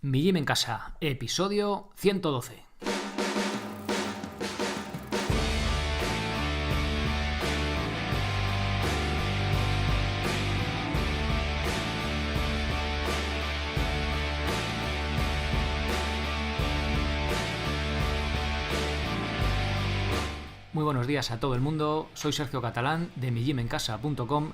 Mi Gym en Casa, episodio 112. Muy buenos días a todo el mundo, soy Sergio Catalán de migymencasa.com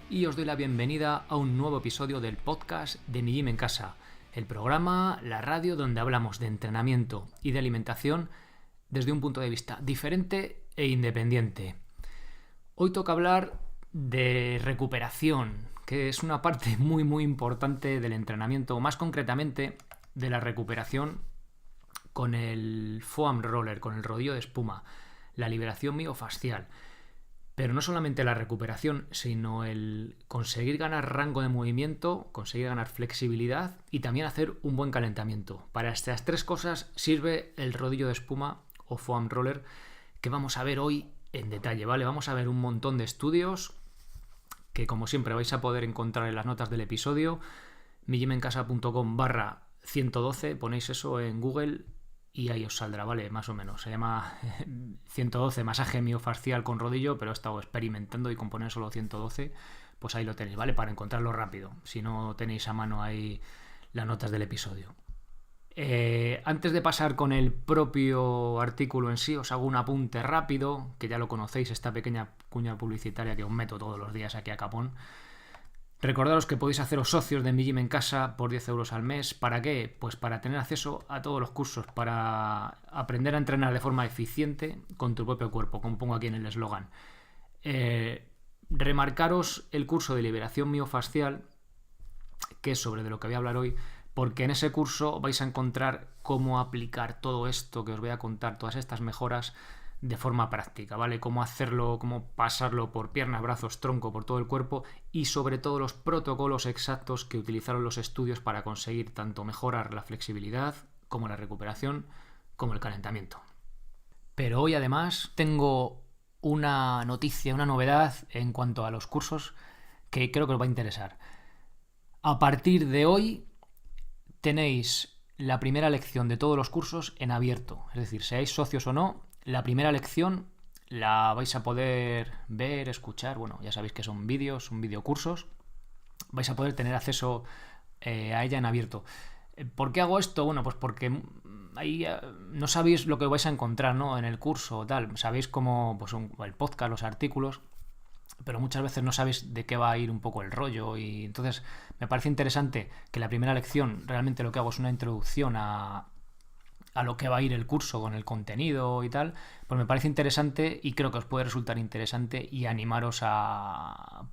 y os doy la bienvenida a un nuevo episodio del podcast de Mi Gym en Casa, el programa, la radio donde hablamos de entrenamiento y de alimentación desde un punto de vista diferente e independiente. Hoy toca hablar de recuperación, que es una parte muy importante del entrenamiento, más concretamente de la recuperación con el foam roller, con el rodillo de espuma, la liberación miofascial. Pero no solamente la recuperación, sino el conseguir ganar rango de movimiento, conseguir ganar flexibilidad y también hacer un buen calentamiento. Para estas tres cosas sirve el rodillo de espuma o foam roller que vamos a ver hoy en detalle, ¿vale? Vamos a ver un montón de estudios que, como siempre, vais a poder encontrar en las notas del episodio. migymencasa.com/112, ponéis eso en Google y ahí os saldrá, ¿vale? Más o menos. Se llama 112 masaje miofascial con rodillo, pero he estado experimentando y con poner solo 112, pues ahí lo tenéis, ¿vale? Para encontrarlo rápido, si no tenéis a mano ahí las notas del episodio. Antes de pasar con el propio artículo en sí, os hago un apunte rápido, que ya lo conocéis, esta pequeña cuña publicitaria que os meto todos los días aquí a capón. Recordaros que podéis haceros socios de Mi Gym en Casa por 10 euros al mes. ¿Para qué? Pues para tener acceso a todos los cursos, para aprender a entrenar de forma eficiente con tu propio cuerpo, como pongo aquí en el eslogan. Remarcaros el curso de liberación miofascial, que es sobre de lo que voy a hablar hoy, porque en ese curso vais a encontrar cómo aplicar todo esto que os voy a contar, todas estas mejoras, de forma práctica, ¿vale? Cómo hacerlo, cómo pasarlo por piernas, brazos, tronco, por todo el cuerpo y sobre todo los protocolos exactos que utilizaron los estudios para conseguir tanto mejorar la flexibilidad como la recuperación como el calentamiento. Pero hoy además tengo una noticia, una novedad en cuanto a los cursos que creo que os va a interesar. A partir de hoy tenéis la primera lección de todos los cursos en abierto, es decir, seáis socios o no, la primera lección la vais a poder ver, escuchar, bueno, ya sabéis que son vídeos, son videocursos, vais a poder tener acceso a ella en abierto. ¿Por qué hago esto? Bueno, pues porque ahí no sabéis lo que vais a encontrar, ¿no? En el curso o tal, sabéis cómo pues el podcast, los artículos, pero muchas veces no sabéis de qué va a ir un poco el rollo y entonces me parece interesante que la primera lección realmente lo que hago es una introducción a lo que va a ir el curso con el contenido y tal, pues me parece interesante y creo que os puede resultar interesante y animaros a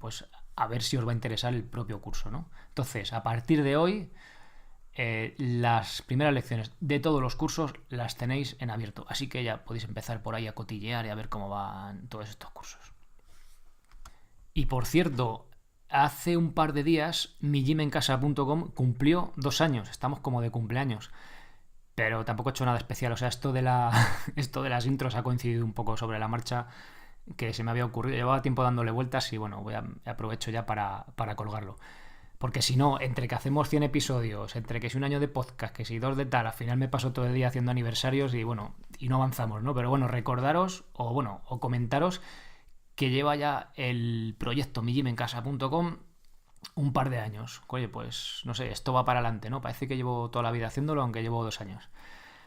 ver si os va a interesar el propio curso, ¿no? Entonces, a partir de hoy, las primeras lecciones de todos los cursos las tenéis en abierto, así que ya podéis empezar por ahí a cotillear y a ver cómo van todos estos cursos. Y por cierto, hace un par de días migymencasa.com cumplió 2 años, estamos como de cumpleaños. Pero tampoco he hecho nada especial, o sea, esto de las intros ha coincidido un poco sobre la marcha que se me había ocurrido. Llevaba tiempo dándole vueltas y bueno, aprovecho ya para colgarlo. Porque si no, entre que hacemos 100 episodios, entre que si un año de podcast, que si 2 de tal, al final me paso todo el día haciendo aniversarios y bueno, y no avanzamos, ¿no? Pero bueno, recordaros o comentaros que lleva ya el proyecto migymencasa.com un par de años. Oye, pues no sé, esto va para adelante, ¿no? Parece que llevo toda la vida haciéndolo, aunque llevo 2 años.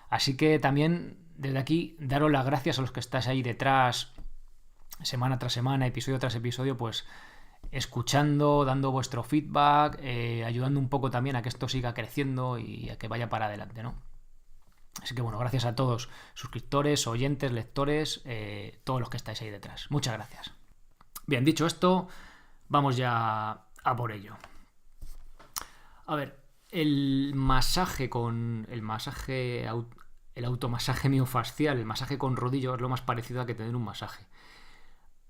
Así que también desde aquí daros las gracias a los que estáis ahí detrás, semana tras semana, episodio tras episodio, pues escuchando, dando vuestro feedback, ayudando un poco también a que esto siga creciendo y a que vaya para adelante, ¿no? Así que bueno, gracias a todos, suscriptores, oyentes, lectores, todos los que estáis ahí detrás. Muchas gracias. Bien, dicho esto, vamos ya a por ello. A ver, el automasaje miofascial, el masaje con rodillo es lo más parecido a que tener un masaje.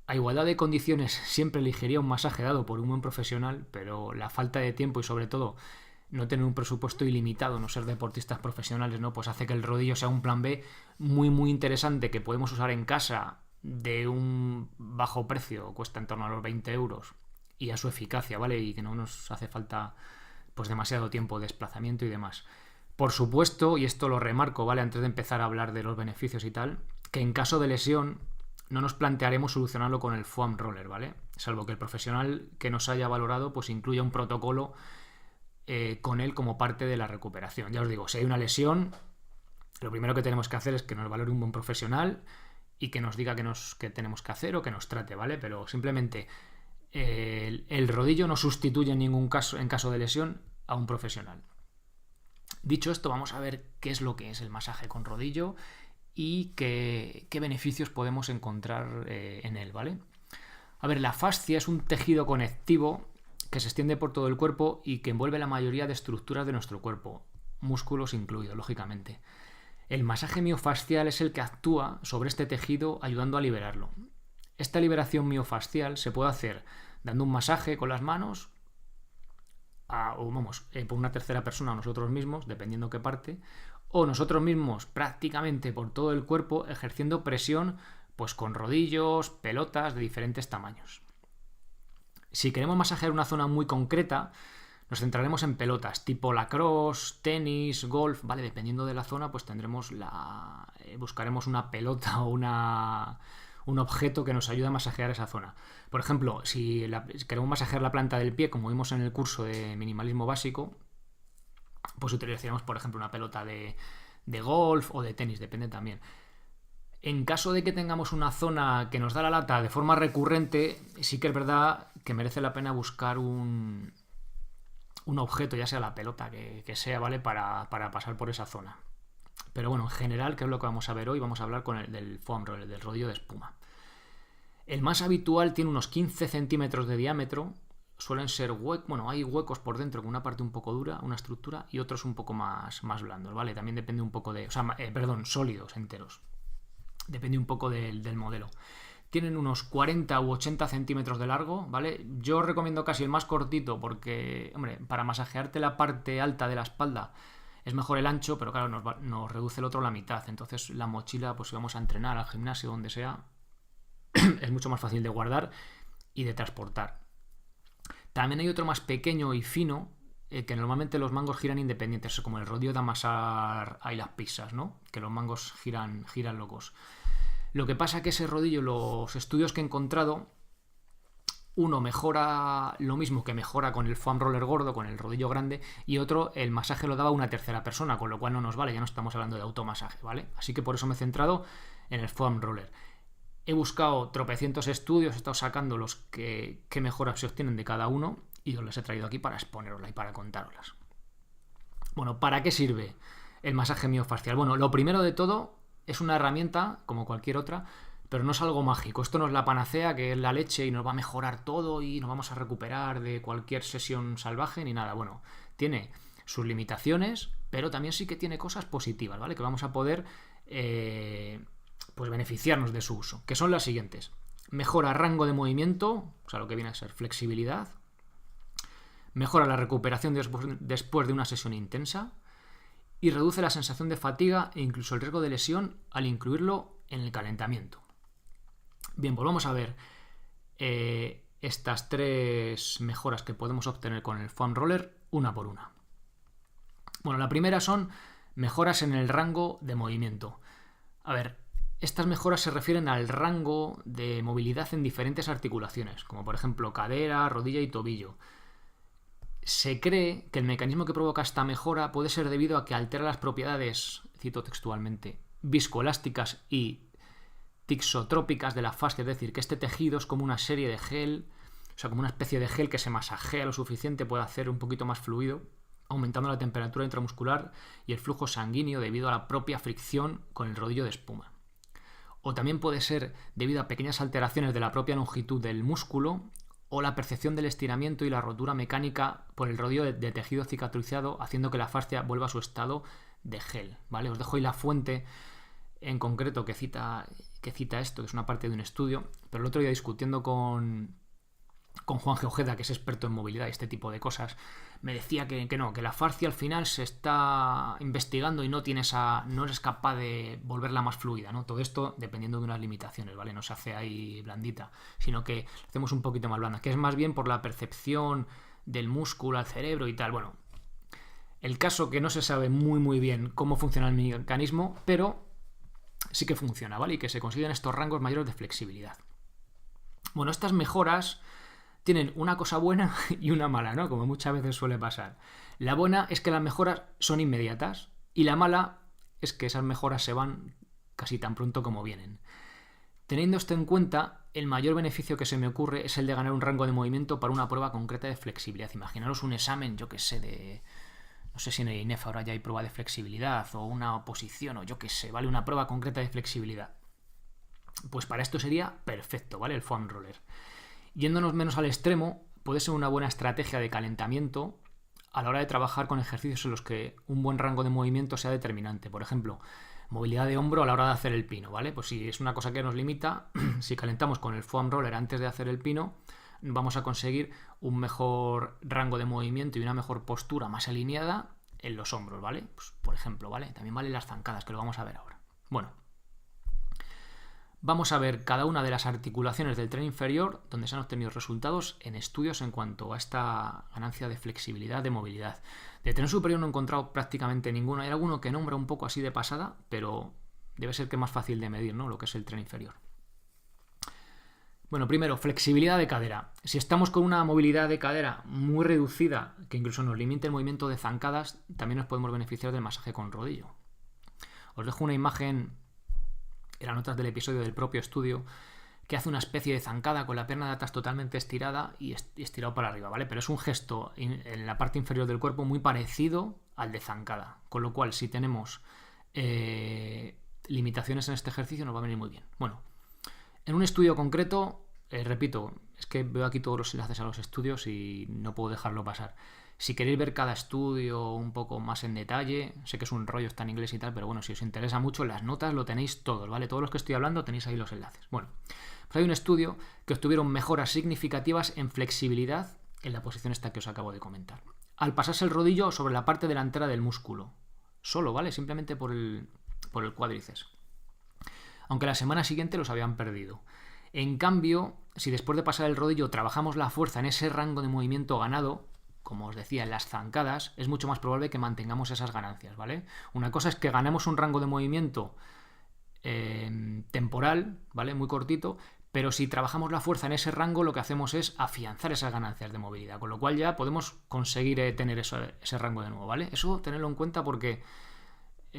A igualdad de condiciones siempre elegiría un masaje dado por un buen profesional, pero la falta de tiempo y sobre todo no tener un presupuesto ilimitado, no ser deportistas profesionales, ¿no? Pues hace que el rodillo sea un plan B muy interesante que podemos usar en casa de un bajo precio, cuesta en torno a los 20 euros y a su eficacia, ¿vale? Y que no nos hace falta pues demasiado tiempo de desplazamiento y demás. Por supuesto, y esto lo remarco, ¿vale? Antes de empezar a hablar de los beneficios y tal, que en caso de lesión no nos plantearemos solucionarlo con el foam roller, ¿vale? Salvo que el profesional que nos haya valorado pues incluya un protocolo con él como parte de la recuperación. Ya os digo, si hay una lesión, lo primero que tenemos que hacer es que nos valore un buen profesional y que nos diga qué tenemos que hacer o que nos trate, ¿vale? Pero simplemente el rodillo no sustituye en ningún caso, en caso de lesión, a un profesional. Dicho esto, vamos a ver qué es lo que es el masaje con rodillo y qué beneficios podemos encontrar en él, ¿vale? A ver, la fascia es un tejido conectivo que se extiende por todo el cuerpo y que envuelve la mayoría de estructuras de nuestro cuerpo, músculos incluidos, lógicamente. El masaje miofascial es el que actúa sobre este tejido ayudando a liberarlo. Esta liberación miofascial se puede hacer dando un masaje con las manos por una tercera persona, nosotros mismos, dependiendo qué parte, o nosotros mismos prácticamente por todo el cuerpo ejerciendo presión pues con rodillos, pelotas de diferentes tamaños. Si queremos masajear una zona muy concreta, nos centraremos en pelotas tipo lacrosse, tenis, golf, ¿vale? Dependiendo de la zona, pues buscaremos una pelota o un objeto que nos ayude a masajear esa zona. Por ejemplo, si queremos masajear la planta del pie, como vimos en el curso de minimalismo básico, pues utilizaremos, por ejemplo, una pelota de golf o de tenis, depende también. En caso de que tengamos una zona que nos da la lata de forma recurrente, sí que es verdad que merece la pena buscar un objeto, ya sea la pelota que sea, ¿vale? Para pasar por esa zona. Pero bueno, en general, que es lo que vamos a ver hoy, vamos a hablar con el del foam roller, del rodillo de espuma. El más habitual tiene unos 15 centímetros de diámetro. Suelen ser hay huecos por dentro con una parte un poco dura, una estructura, y otros un poco más blandos, ¿vale? También depende un poco sólidos, enteros. Depende un poco del modelo. Tienen unos 40 u 80 centímetros de largo, ¿vale? Yo recomiendo casi el más cortito porque, hombre, para masajearte la parte alta de la espalda es mejor el ancho, pero claro, nos reduce el otro la mitad. Entonces la mochila, pues si vamos a entrenar, al gimnasio, donde sea, es mucho más fácil de guardar y de transportar. También hay otro más pequeño y fino, que normalmente los mangos giran independientes, como el rodillo de amasar ahí las pizzas, ¿no? Que los mangos giran locos. Lo que pasa es que ese rodillo, los estudios que he encontrado, uno mejora lo mismo que mejora con el foam roller gordo, con el rodillo grande, y otro el masaje lo daba una tercera persona, con lo cual no nos vale, ya no estamos hablando de automasaje, ¿vale? Así que por eso me he centrado en el foam roller. He buscado tropecientos estudios, he estado sacando los que mejoras se obtienen de cada uno y os los he traído aquí para exponeroslas y para contároslas. Bueno, ¿para qué sirve el masaje miofascial? Bueno, lo primero de todo es una herramienta, como cualquier otra, pero no es algo mágico. Esto no es la panacea, que es la leche y nos va a mejorar todo y nos vamos a recuperar de cualquier sesión salvaje ni nada. Bueno, tiene sus limitaciones, pero también sí que tiene cosas positivas, ¿vale? Que vamos a poder pues beneficiarnos de su uso, que son las siguientes. Mejora rango de movimiento, o sea, lo que viene a ser flexibilidad. Mejora la recuperación después de una sesión intensa. Y reduce la sensación de fatiga e incluso el riesgo de lesión al incluirlo en el calentamiento. Bien, pues vamos a ver estas tres mejoras que podemos obtener con el foam roller una por una. Bueno, la primera son mejoras en el rango de movimiento. A ver, estas mejoras se refieren al rango de movilidad en diferentes articulaciones, como por ejemplo cadera, rodilla y tobillo. Se cree que el mecanismo que provoca esta mejora puede ser debido a que altera las propiedades, cito textualmente, viscoelásticas y tixotrópicas de la fascia, es decir, que este tejido es como una serie de gel, o sea, como una especie de gel que se masajea lo suficiente, puede hacer un poquito más fluido, aumentando la temperatura intramuscular y el flujo sanguíneo debido a la propia fricción con el rodillo de espuma. O también puede ser debido a pequeñas alteraciones de la propia longitud del músculo o la percepción del estiramiento y la rotura mecánica por el rodillo de tejido cicatrizado, haciendo que la fascia vuelva a su estado de gel, ¿vale? Os dejo ahí la fuente en concreto que cita esto, que es una parte de un estudio, pero el otro día discutiendo con Juan G. Ojeda, que es experto en movilidad y este tipo de cosas, me decía que la fascia al final se está investigando y no eres capaz de volverla más fluida, ¿no? Todo esto dependiendo de unas limitaciones, ¿vale? No se hace ahí blandita, sino que hacemos un poquito más blanda, que es más bien por la percepción del músculo al cerebro y tal. Bueno, El caso que no se sabe muy bien cómo funciona el mecanismo, pero sí que funciona, ¿vale? Y que se consiguen estos rangos mayores de flexibilidad. Bueno, estas mejoras tienen una cosa buena y una mala, ¿no? Como muchas veces suele pasar. La buena es que las mejoras son inmediatas y la mala es que esas mejoras se van casi tan pronto como vienen. Teniendo esto en cuenta, el mayor beneficio que se me ocurre es el de ganar un rango de movimiento para una prueba concreta de flexibilidad. Imaginaros un examen, yo que sé, de... No sé si en el INEF ahora ya hay prueba de flexibilidad o una oposición o yo que sé, ¿vale? Una prueba concreta de flexibilidad. Pues para esto sería perfecto, ¿vale? El foam roller. Yéndonos menos al extremo, puede ser una buena estrategia de calentamiento a la hora de trabajar con ejercicios en los que un buen rango de movimiento sea determinante. Por ejemplo, movilidad de hombro a la hora de hacer el pino, ¿vale? Pues si es una cosa que nos limita, si calentamos con el foam roller antes de hacer el pino, vamos a conseguir un mejor rango de movimiento y una mejor postura más alineada en los hombros, ¿vale? Pues, por ejemplo, ¿vale? También valen las zancadas, que lo vamos a ver ahora. Bueno, vamos a ver cada una de las articulaciones del tren inferior donde se han obtenido resultados en estudios en cuanto a esta ganancia de flexibilidad, de movilidad. De tren superior no he encontrado prácticamente ninguno. Hay alguno que nombra un poco así de pasada, pero debe ser que es más fácil de medir, ¿no? Lo que es el tren inferior. Bueno, primero, flexibilidad de cadera. Si estamos con una movilidad de cadera muy reducida, que incluso nos limite el movimiento de zancadas, también nos podemos beneficiar del masaje con rodillo. Os dejo una imagen en las notas del episodio del propio estudio que hace una especie de zancada con la pierna de atrás totalmente estirada y estirado para arriba, ¿vale? Pero es un gesto en la parte inferior del cuerpo muy parecido al de zancada, con lo cual si tenemos limitaciones en este ejercicio nos va a venir muy bien. Bueno, en un estudio concreto, repito, es que veo aquí todos los enlaces a los estudios y no puedo dejarlo pasar. Si queréis ver cada estudio un poco más en detalle, sé que es un rollo, está en inglés y tal, pero bueno, si os interesa mucho, las notas lo tenéis todos, ¿vale? Todos los que estoy hablando tenéis ahí los enlaces. Bueno, pues hay un estudio que obtuvieron mejoras significativas en flexibilidad en la posición esta que os acabo de comentar. Al pasarse el rodillo sobre la parte delantera del músculo. Solo, ¿vale? Simplemente por el cuádriceps. Aunque la semana siguiente los habían perdido. En cambio, si después de pasar el rodillo trabajamos la fuerza en ese rango de movimiento ganado, como os decía, en las zancadas, es mucho más probable que mantengamos esas ganancias, ¿vale? Una cosa es que ganemos un rango de movimiento temporal, ¿vale? Muy cortito, pero si trabajamos la fuerza en ese rango, lo que hacemos es afianzar esas ganancias de movilidad, con lo cual ya podemos conseguir tener ese rango de nuevo, ¿vale? Eso tenerlo en cuenta porque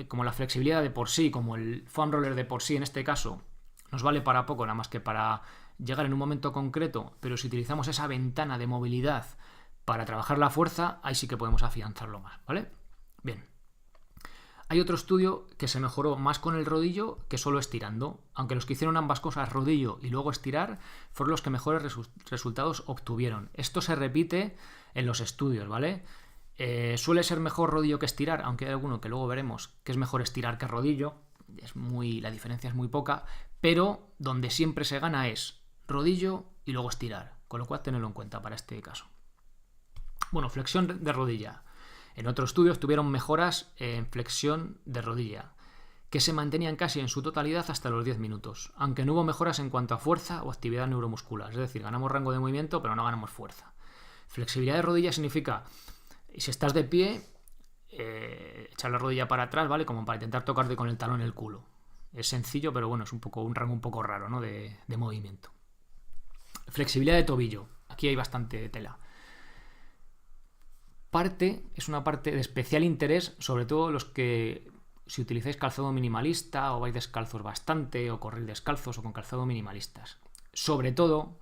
como la flexibilidad de por sí, como el foam roller de por sí en este caso, nos vale para poco, nada más que para llegar en un momento concreto, pero si utilizamos esa ventana de movilidad para trabajar la fuerza, ahí sí que podemos afianzarlo más, ¿vale? Bien. Hay otro estudio que se mejoró más con el rodillo que solo estirando, aunque los que hicieron ambas cosas, rodillo y luego estirar, fueron los que mejores resultados obtuvieron. Esto se repite en los estudios, ¿vale? Suele ser mejor rodillo que estirar, aunque hay alguno que luego veremos que es mejor estirar que rodillo. La diferencia es muy poca, pero donde siempre se gana es rodillo y luego estirar, con lo cual tenedlo en cuenta para este caso. Bueno, flexión de rodilla. En otro estudio tuvieron mejoras en flexión de rodilla, que se mantenían casi en su totalidad hasta los 10 minutos, aunque no hubo mejoras en cuanto a fuerza o actividad neuromuscular, es decir, ganamos rango de movimiento pero no ganamos fuerza. Flexibilidad de rodilla significa, si estás de pie, echar la rodilla para atrás, ¿vale? Como para intentar tocarte con el talón el culo. Es sencillo, pero bueno, es un rango un poco raro, ¿no? de movimiento. Flexibilidad de tobillo. Aquí hay bastante tela. Es una parte de especial interés, sobre todo los que si utilizáis calzado minimalista o vais descalzos bastante o corréis descalzos o con calzado minimalistas. Sobre todo,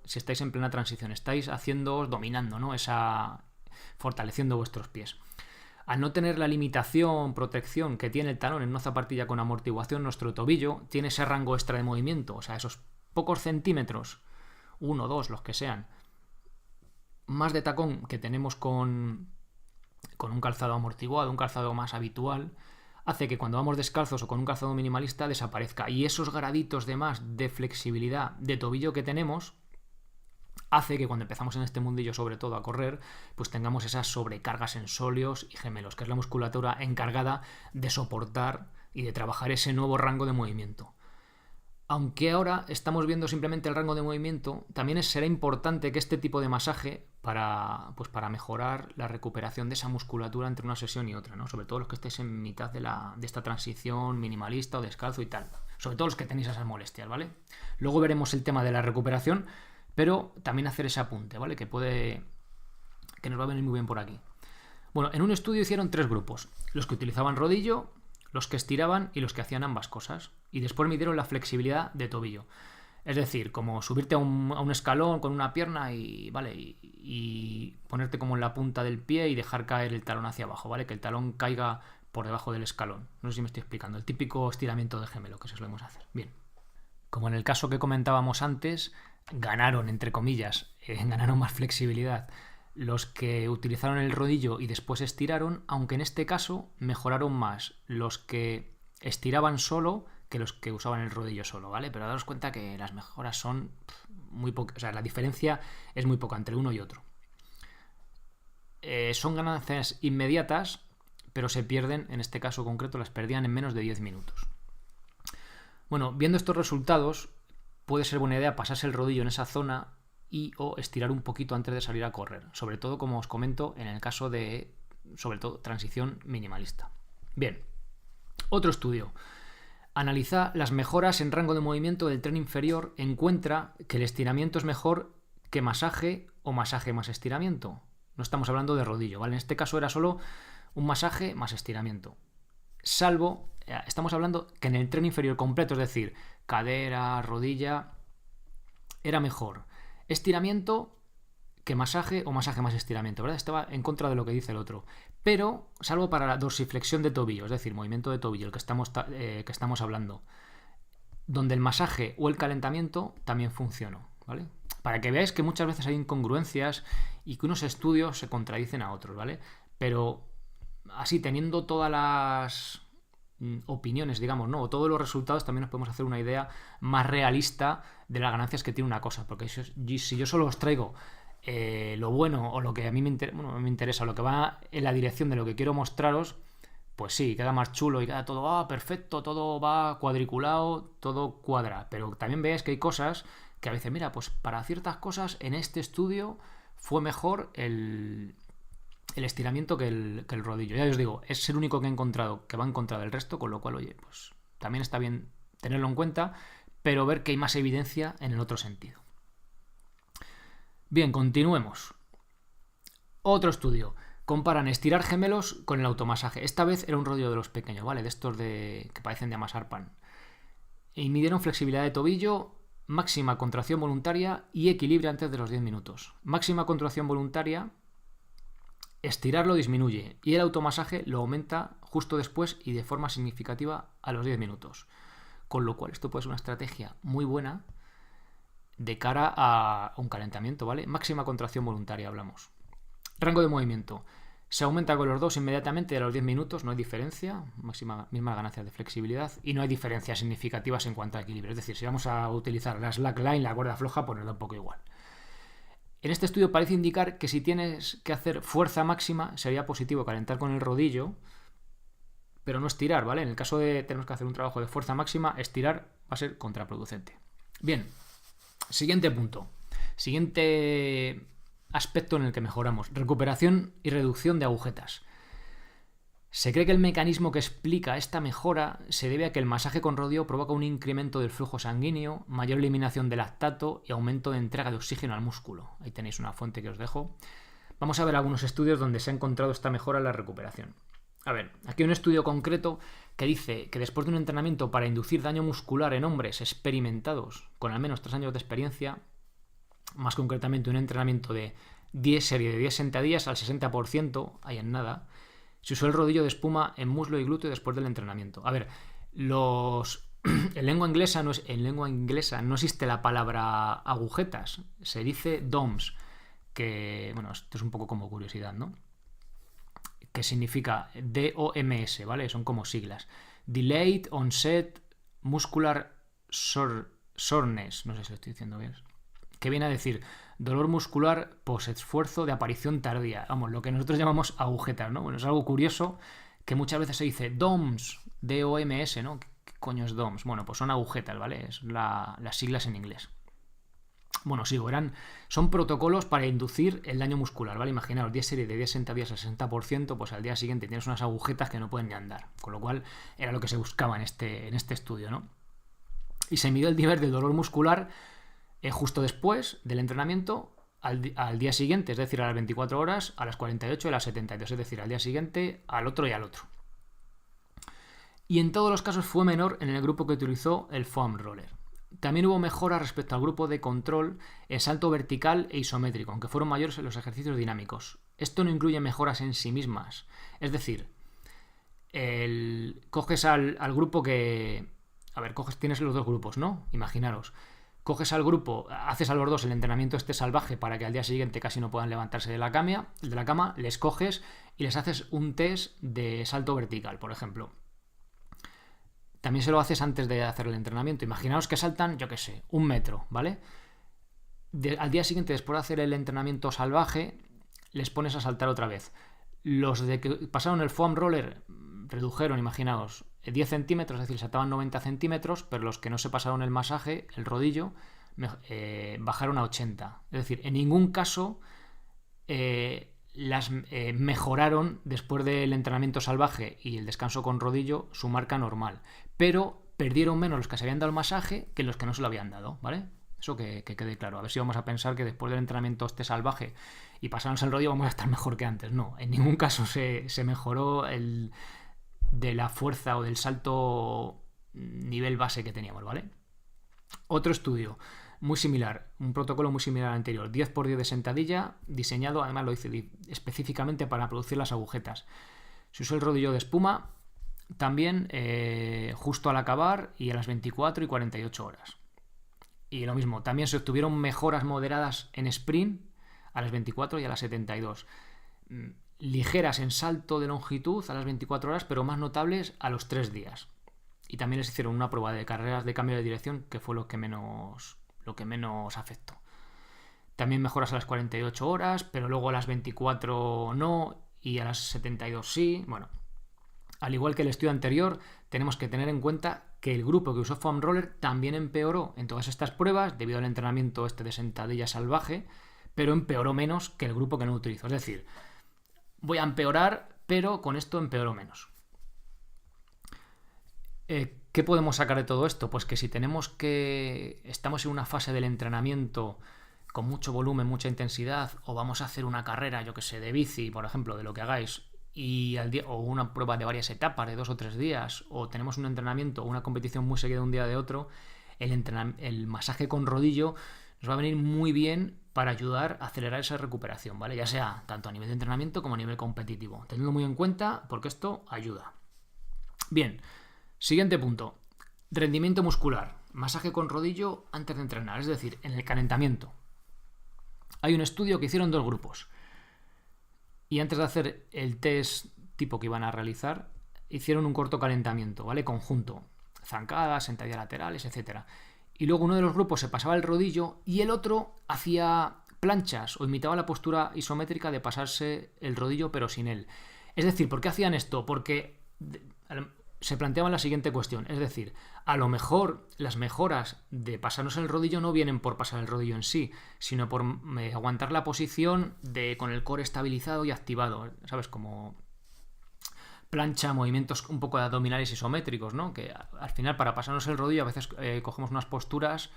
si estáis en plena transición, estáis dominando, ¿no? Fortaleciendo vuestros pies. Al no tener la limitación, protección que tiene el talón en una zapatilla con amortiguación, nuestro tobillo tiene ese rango extra de movimiento, o sea, esos pocos centímetros, 1, 2, los que sean, más de tacón que tenemos con un calzado amortiguado, un calzado más habitual, hace que cuando vamos descalzos o con un calzado minimalista desaparezca. Y esos graditos de más de flexibilidad de tobillo que tenemos hace que cuando empezamos en este mundillo, sobre todo a correr, pues tengamos esas sobrecargas en sóleos y gemelos, que es la musculatura encargada de soportar y de trabajar ese nuevo rango de movimiento. Aunque ahora estamos viendo simplemente el rango de movimiento, también será importante que este tipo de masaje para mejorar la recuperación de esa musculatura entre una sesión y otra, ¿no? Sobre todo los que estéis en mitad de esta transición minimalista o descalzo y tal. Sobre todo los que tenéis esas molestias, ¿vale? Luego veremos el tema de la recuperación, pero también hacer ese apunte, ¿vale? Que nos va a venir muy bien por aquí. Bueno, en un estudio hicieron 3 grupos. Los que utilizaban rodillo, los que estiraban y los que hacían ambas cosas. Y después midieron la flexibilidad de tobillo. Es decir, como subirte a un escalón con una pierna y ponerte como en la punta del pie y dejar caer el talón hacia abajo, ¿vale? Que el talón caiga por debajo del escalón. No sé si me estoy explicando. El típico estiramiento de gemelo que solemos hacer. Bien. Como en el caso que comentábamos antes, ganaron, entre comillas, ganaron más flexibilidad los que utilizaron el rodillo y después estiraron, aunque en este caso mejoraron más los que estiraban solo que los que usaban el rodillo solo, ¿vale? Pero daros cuenta que las mejoras son muy pocas, o sea, la diferencia es muy poca entre uno y otro. Son ganancias inmediatas, pero se pierden, en este caso concreto, las perdían en menos de 10 minutos. Bueno, viendo estos resultados, puede ser buena idea pasarse el rodillo en esa zona o estirar un poquito antes de salir a correr. Sobre todo, como os comento, en el caso de, sobre todo, transición minimalista. Bien, otro estudio. Analiza las mejoras en rango de movimiento del tren inferior. Encuentra que el estiramiento es mejor que masaje o masaje más estiramiento. No estamos hablando de rodillo, ¿vale? En este caso era solo un masaje más estiramiento. Estamos hablando que en el tren inferior completo, es decir, cadera, rodilla, era mejor estiramiento que masaje o masaje más estiramiento, ¿verdad? Estaba en contra de lo que dice el otro. Pero, salvo para la dorsiflexión de tobillo, es decir, movimiento de tobillo, el que estamos hablando, donde el masaje o el calentamiento también funcionó, ¿vale? Para que veáis que muchas veces hay incongruencias y que unos estudios se contradicen a otros, ¿vale? Pero así, teniendo todas las opiniones, digamos, ¿no? O todos los resultados, también nos podemos hacer una idea más realista de las ganancias que tiene una cosa. Porque si yo solo os traigo lo bueno o lo que a mí me interesa, lo que va en la dirección de lo que quiero mostraros, pues sí, queda más chulo y queda todo perfecto, todo va cuadriculado, todo cuadra. Pero también veáis que hay cosas que a veces, mira, pues para ciertas cosas en este estudio fue mejor el estiramiento que el rodillo. Ya os digo, es el único que he encontrado que va en contra del resto, con lo cual, oye, pues también está bien tenerlo en cuenta, pero ver que hay más evidencia en el otro sentido. Bien, continuemos. Otro estudio. Comparan estirar gemelos con el automasaje. Esta vez era un rodillo de los pequeños, ¿vale? De estos que parecen de amasar pan. Y midieron flexibilidad de tobillo, máxima contracción voluntaria y equilibrio antes de los 10 minutos. Máxima contracción voluntaria, estirarlo disminuye y el automasaje lo aumenta justo después y de forma significativa a los 10 minutos. Con lo cual esto puede ser una estrategia muy buena de cara a un calentamiento, ¿vale? Máxima contracción voluntaria hablamos. Rango de movimiento. Se aumenta con los dos inmediatamente a los 10 minutos, no hay diferencia, mismas ganancias de flexibilidad y no hay diferencias significativas en cuanto a equilibrio. Es decir, si vamos a utilizar la slackline, la cuerda floja, pues nos da un poco igual. En este estudio parece indicar que si tienes que hacer fuerza máxima, sería positivo calentar con el rodillo, pero no estirar, ¿vale? En el caso de tener que hacer un trabajo de fuerza máxima, estirar va a ser contraproducente. Bien, siguiente punto. Siguiente aspecto en el que mejoramos. Recuperación y reducción de agujetas. Se cree que el mecanismo que explica esta mejora se debe a que el masaje con rodillo provoca un incremento del flujo sanguíneo, mayor eliminación de lactato y aumento de entrega de oxígeno al músculo. Ahí tenéis una fuente que os dejo. Vamos a ver algunos estudios donde se ha encontrado esta mejora en la recuperación. A ver, aquí hay un estudio concreto que dice que después de un entrenamiento para inducir daño muscular en hombres experimentados con al menos 3 años de experiencia, más concretamente un entrenamiento de 10 series de 10 sentadillas al 60%, ahí en nada, se usó el rodillo de espuma en muslo y glúteo después del entrenamiento. A ver, en lengua inglesa no existe la palabra agujetas, se dice DOMS, que, bueno, esto es un poco como curiosidad, ¿no? Que significa DOMS, ¿vale? Son como siglas. Delayed Onset Muscular Soreness, no sé si lo estoy diciendo bien, que viene a decir dolor muscular post-esfuerzo de aparición tardía. Vamos, lo que nosotros llamamos agujetas, ¿no? Bueno, es algo curioso que muchas veces se dice DOMS, DOMS, ¿no? coño es DOMS? Bueno, pues son agujetas, ¿vale? Es las siglas en inglés. Bueno, sigo, son protocolos para inducir el daño muscular, ¿vale? Imaginaos, 10 series de 10 sentadillas al 60%, pues al día siguiente tienes unas agujetas que no pueden ni andar. Con lo cual, era lo que se buscaba en este estudio, ¿no? Y se midió el nivel del dolor muscular justo después del entrenamiento al día siguiente, es decir, a las 24 horas, a las 48 y a las 72, es decir, al día siguiente, al otro y al otro. Y en todos los casos fue menor en el grupo que utilizó el foam roller. También hubo mejoras respecto al grupo de control en salto vertical e isométrico, aunque fueron mayores en los ejercicios dinámicos. Esto no incluye mejoras en sí mismas. Es decir, coges al grupo que... A ver, tienes los dos grupos, ¿no? Imaginaros. Coges al grupo, haces a los dos el entrenamiento salvaje para que al día siguiente casi no puedan levantarse de la cama, les coges y les haces un test de salto vertical, por ejemplo. También se lo haces antes de hacer el entrenamiento. Imaginaos que saltan, yo qué sé, 1 metro, ¿vale? Al día siguiente, después de hacer el entrenamiento salvaje, les pones a saltar otra vez. Los de que pasaron el foam roller redujeron, imaginaos, 10 centímetros, es decir, saltaban 90 centímetros, pero los que no se pasaron el masaje, el rodillo, bajaron a 80. Es decir, en ningún caso mejoraron después del entrenamiento salvaje y el descanso con rodillo su marca normal, pero perdieron menos los que se habían dado el masaje que los que no se lo habían dado, ¿vale? Eso que quede claro. A ver si vamos a pensar que después del entrenamiento salvaje y pasarnos el rodillo vamos a estar mejor que antes. No, en ningún caso se mejoró de la fuerza o del salto nivel base que teníamos, ¿vale? Otro estudio muy similar, un protocolo muy similar al anterior, 10×10 de sentadilla, diseñado, además lo hice específicamente para producir las agujetas. Se usó el rodillo de espuma, también justo al acabar y a las 24 y 48 horas. Y lo mismo, también se obtuvieron mejoras moderadas en sprint a las 24 y a las 72. Ligeras en salto de longitud a las 24 horas, pero más notables a los 3 días. Y también les hicieron una prueba de carreras de cambio de dirección, que fue lo que menos afectó. También mejoras a las 48 horas, pero luego a las 24 no y a las 72 sí. Bueno, al igual que el estudio anterior, tenemos que tener en cuenta que el grupo que usó foam roller también empeoró en todas estas pruebas debido al entrenamiento de sentadilla salvaje, pero empeoró menos que el grupo que no utilizó. Es decir, voy a empeorar, pero con esto empeoró menos. ¿Qué podemos sacar de todo esto? Pues que si estamos en una fase del entrenamiento con mucho volumen, mucha intensidad, o vamos a hacer una carrera, yo que sé, de bici, por ejemplo, de lo que hagáis, o una prueba de varias etapas, de 2 o 3 días, o tenemos un entrenamiento o una competición muy seguida de un día de otro, el masaje con rodillo nos va a venir muy bien para ayudar a acelerar esa recuperación, ¿vale? Ya sea tanto a nivel de entrenamiento como a nivel competitivo. Tenedlo muy en cuenta porque esto ayuda. Bien, siguiente punto. Rendimiento muscular. Masaje con rodillo antes de entrenar, es decir, en el calentamiento. Hay un estudio que hicieron 2 grupos. Y antes de hacer el test tipo que iban a realizar, hicieron un corto calentamiento, ¿vale? Conjunto. Zancadas, sentadillas laterales, etc. Y luego uno de los grupos se pasaba el rodillo y el otro hacía planchas o imitaba la postura isométrica de pasarse el rodillo pero sin él. Es decir, ¿por qué hacían esto? Porque se planteaban la siguiente cuestión. Es decir, a lo mejor las mejoras de pasarnos el rodillo no vienen por pasar el rodillo en sí, sino por aguantar la posición con el core estabilizado y activado. ¿Sabes? Como plancha, movimientos un poco de abdominales isométricos, ¿no? Que al final para pasarnos el rodillo a veces cogemos unas posturas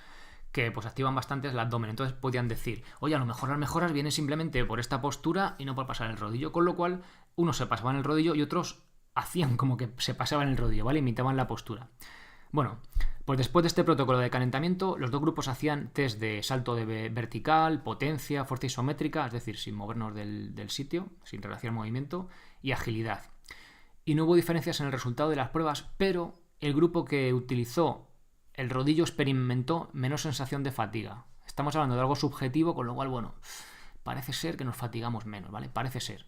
que pues activan bastante el abdomen. Entonces podían decir, oye, a lo mejor las mejoras vienen simplemente por esta postura y no por pasar el rodillo, con lo cual unos se pasaban el rodillo y otros hacían como que se pasaban el rodillo, ¿vale? Imitaban la postura. Bueno, pues después de este protocolo de calentamiento, los 2 grupos hacían test de salto de vertical, potencia, fuerza isométrica, es decir, sin movernos del sitio, sin realizar movimiento, y agilidad. Y no hubo diferencias en el resultado de las pruebas, pero el grupo que utilizó el rodillo experimentó menos sensación de fatiga. Estamos hablando de algo subjetivo, con lo cual, bueno, parece ser que nos fatigamos menos, ¿vale? Parece ser.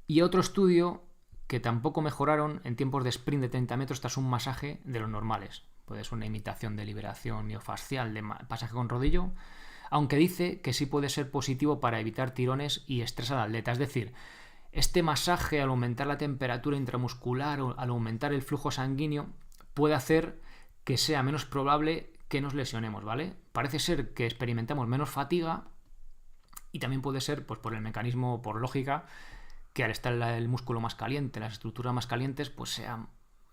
Y otro estudio que tampoco mejoraron en tiempos de sprint de 30 metros tras un masaje de los normales. Puede ser una imitación de liberación miofascial de masaje con rodillo, aunque dice que sí puede ser positivo para evitar tirones y estrés al atleta. Es decir, este masaje al aumentar la temperatura intramuscular o al aumentar el flujo sanguíneo puede hacer que sea menos probable que nos lesionemos, ¿vale? Parece ser que experimentamos menos fatiga y también puede ser, pues por el mecanismo, por lógica, que al estar el músculo más caliente, las estructuras más calientes, pues sea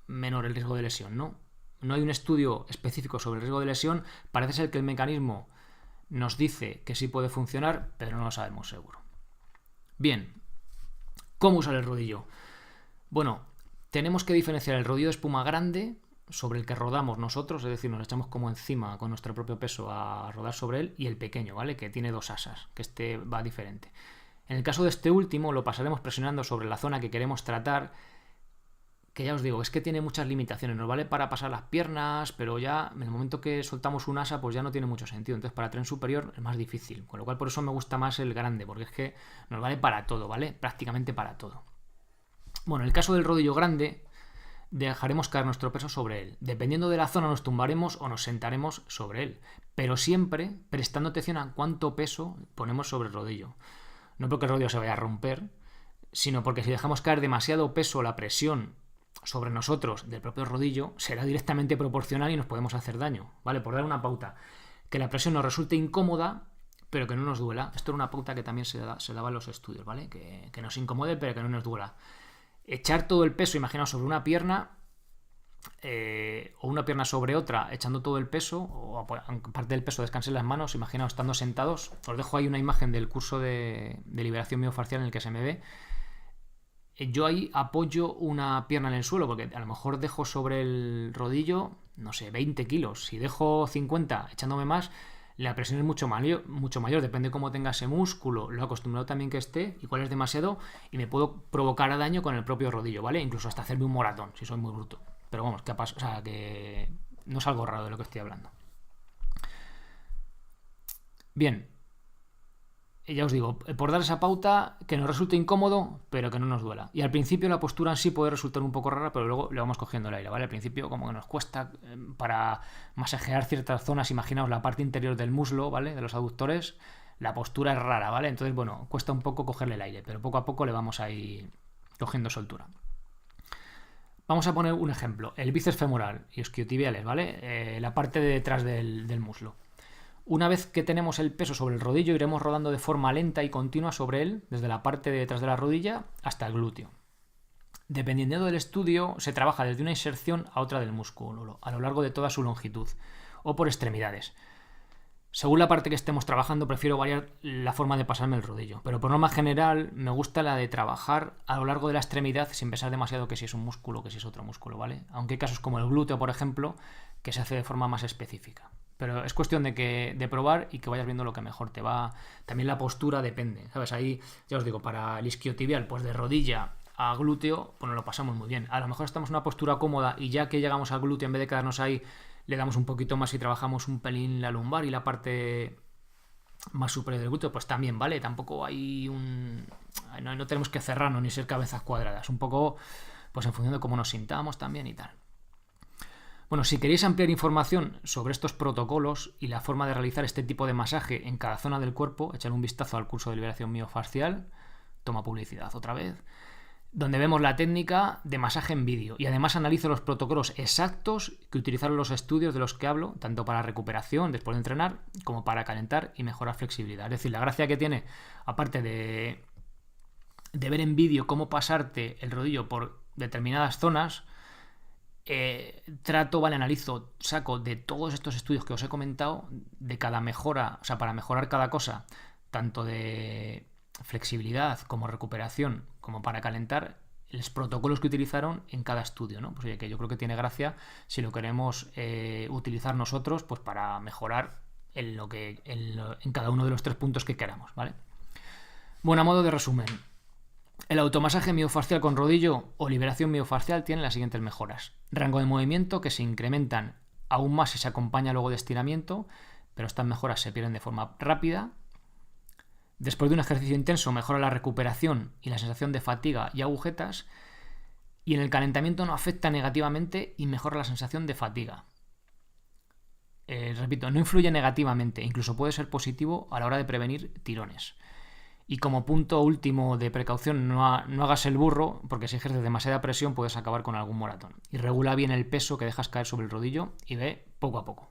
menor el riesgo de lesión, ¿no? No hay un estudio específico sobre el riesgo de lesión, parece ser que el mecanismo nos dice que sí puede funcionar, pero no lo sabemos seguro. Bien, ¿cómo usar el rodillo? Bueno, tenemos que diferenciar el rodillo de espuma grande, sobre el que rodamos nosotros, es decir, nos echamos como encima con nuestro propio peso a rodar sobre él, y el pequeño, ¿vale? Que tiene 2 asas, que este va diferente. En el caso de este último, lo pasaremos presionando sobre la zona que queremos tratar, que ya os digo, es que tiene muchas limitaciones, nos vale para pasar las piernas, pero ya en el momento que soltamos un asa, pues ya no tiene mucho sentido. Entonces para tren superior es más difícil, con lo cual por eso me gusta más el grande, porque es que nos vale para todo, ¿vale? Prácticamente para todo. Bueno, en el caso del rodillo grande, dejaremos caer nuestro peso sobre él. Dependiendo de la zona nos tumbaremos o nos sentaremos sobre él, pero siempre prestando atención a cuánto peso ponemos sobre el rodillo. No porque el rodillo se vaya a romper, sino porque si dejamos caer demasiado peso, la presión sobre nosotros del propio rodillo será directamente proporcional y nos podemos hacer daño, ¿vale? Por dar una pauta, que la presión nos resulte incómoda, pero que no nos duela. Esto era una pauta que también se daba en los estudios, ¿vale? Que nos incomode, pero que no nos duela. Echar todo el peso, imaginaos, sobre una pierna o una pierna sobre otra, echando todo el peso, o parte del peso descanse en las manos, imaginaos estando sentados. Os dejo ahí una imagen del curso de liberación miofascial en el que se me ve. Yo ahí apoyo una pierna en el suelo, porque a lo mejor dejo sobre el rodillo, no sé, 20 kilos. Si dejo 50 echándome más, la presión es mucho mayor, depende de cómo tenga ese músculo, lo acostumbrado también que esté, y cuál es demasiado, y me puedo provocar daño con el propio rodillo, ¿vale? Incluso hasta hacerme un moratón, si soy muy bruto. Pero vamos, que no es algo raro de lo que estoy hablando. Bien, ya os digo, por dar esa pauta que nos resulte incómodo, pero que no nos duela. Y al principio la postura en sí puede resultar un poco rara, pero luego le vamos cogiendo el aire, ¿vale? Al principio como que nos cuesta para masajear ciertas zonas, imaginaos la parte interior del muslo, ¿vale? De los aductores, la postura es rara, ¿vale? Entonces, bueno, cuesta un poco cogerle el aire, pero poco a poco le vamos a ir cogiendo soltura. Vamos a poner un ejemplo, el bíceps femoral y isquiotibiales, ¿vale? La parte de detrás del muslo. Una vez que tenemos el peso sobre el rodillo, iremos rodando de forma lenta y continua sobre él, desde la parte de detrás de la rodilla hasta el glúteo. Dependiendo del estudio, se trabaja desde una inserción a otra del músculo, a lo largo de toda su longitud, o por extremidades. Según la parte que estemos trabajando, prefiero variar la forma de pasarme el rodillo, pero por norma general me gusta la de trabajar a lo largo de la extremidad sin pensar demasiado que si es un músculo o que si es otro músculo, ¿vale? Aunque hay casos como el glúteo, por ejemplo, que se hace de forma más específica. Pero es cuestión de probar y que vayas viendo lo que mejor te va. También la postura depende, ¿sabes? Ahí, ya os digo, para el isquiotibial, pues de rodilla a glúteo, pues nos lo pasamos muy bien. A lo mejor estamos en una postura cómoda y ya que llegamos al glúteo, en vez de quedarnos ahí, le damos un poquito más y trabajamos un pelín la lumbar y la parte más superior del glúteo, pues también, ¿vale? Tampoco hay no tenemos que cerrarnos ni ser cabezas cuadradas. Un poco, pues en función de cómo nos sintamos también y tal. Bueno, si queréis ampliar información sobre estos protocolos y la forma de realizar este tipo de masaje en cada zona del cuerpo, echad un vistazo al curso de liberación miofascial, toma publicidad otra vez, donde vemos la técnica de masaje en vídeo y además analizo los protocolos exactos que utilizaron los estudios de los que hablo, tanto para recuperación después de entrenar como para calentar y mejorar flexibilidad. Es decir, la gracia que tiene, aparte de ver en vídeo cómo pasarte el rodillo por determinadas zonas, analizo, saco de todos estos estudios que os he comentado, de cada mejora, o sea, para mejorar cada cosa, tanto de flexibilidad como recuperación, como para calentar, los protocolos que utilizaron en cada estudio, ¿no? Pues oye, que yo creo que tiene gracia si lo queremos utilizar nosotros, pues para mejorar en cada uno de los 3 puntos que queramos, ¿vale? Bueno, a modo de resumen, el automasaje miofascial con rodillo o liberación miofascial tiene las siguientes mejoras. Rango de movimiento que se incrementan aún más si se acompaña luego de estiramiento, pero estas mejoras se pierden de forma rápida. Después de un ejercicio intenso mejora la recuperación y la sensación de fatiga y agujetas, y en el calentamiento no afecta negativamente y mejora la sensación de fatiga. Repito, no influye negativamente, incluso puede ser positivo a la hora de prevenir tirones. Y como punto último de precaución, no hagas el burro, porque si ejerces demasiada presión puedes acabar con algún moratón. Y regula bien el peso que dejas caer sobre el rodillo y ve poco a poco.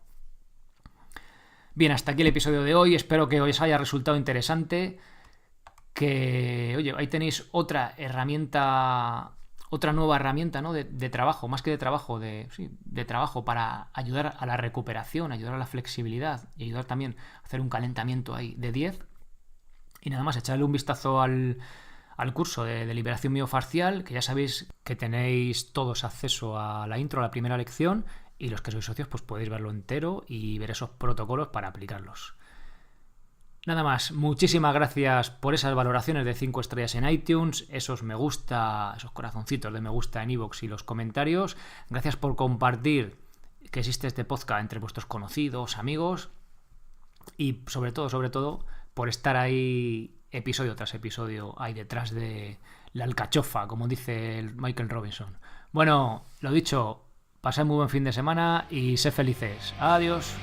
Bien, hasta aquí el episodio de hoy. Espero que os haya resultado interesante. Ahí tenéis otra nueva herramienta, ¿no? de trabajo, más que de trabajo, de trabajo para ayudar a la recuperación, ayudar a la flexibilidad y ayudar también a hacer un calentamiento ahí de 10. Y nada más, echarle un vistazo al curso de liberación miofascial, que ya sabéis que tenéis todos acceso a la intro, a la primera lección, y los que sois socios pues podéis verlo entero y ver esos protocolos para aplicarlos. Nada más, muchísimas gracias por esas valoraciones de 5 estrellas en iTunes, esos me gusta, esos corazoncitos de me gusta en iVoox y los comentarios. Gracias por compartir que existe este podcast entre vuestros conocidos, amigos, y sobre todo, por estar ahí episodio tras episodio ahí detrás de la alcachofa, como dice el Michael Robinson. Bueno, lo dicho, pasad muy buen fin de semana y sed felices. Adiós.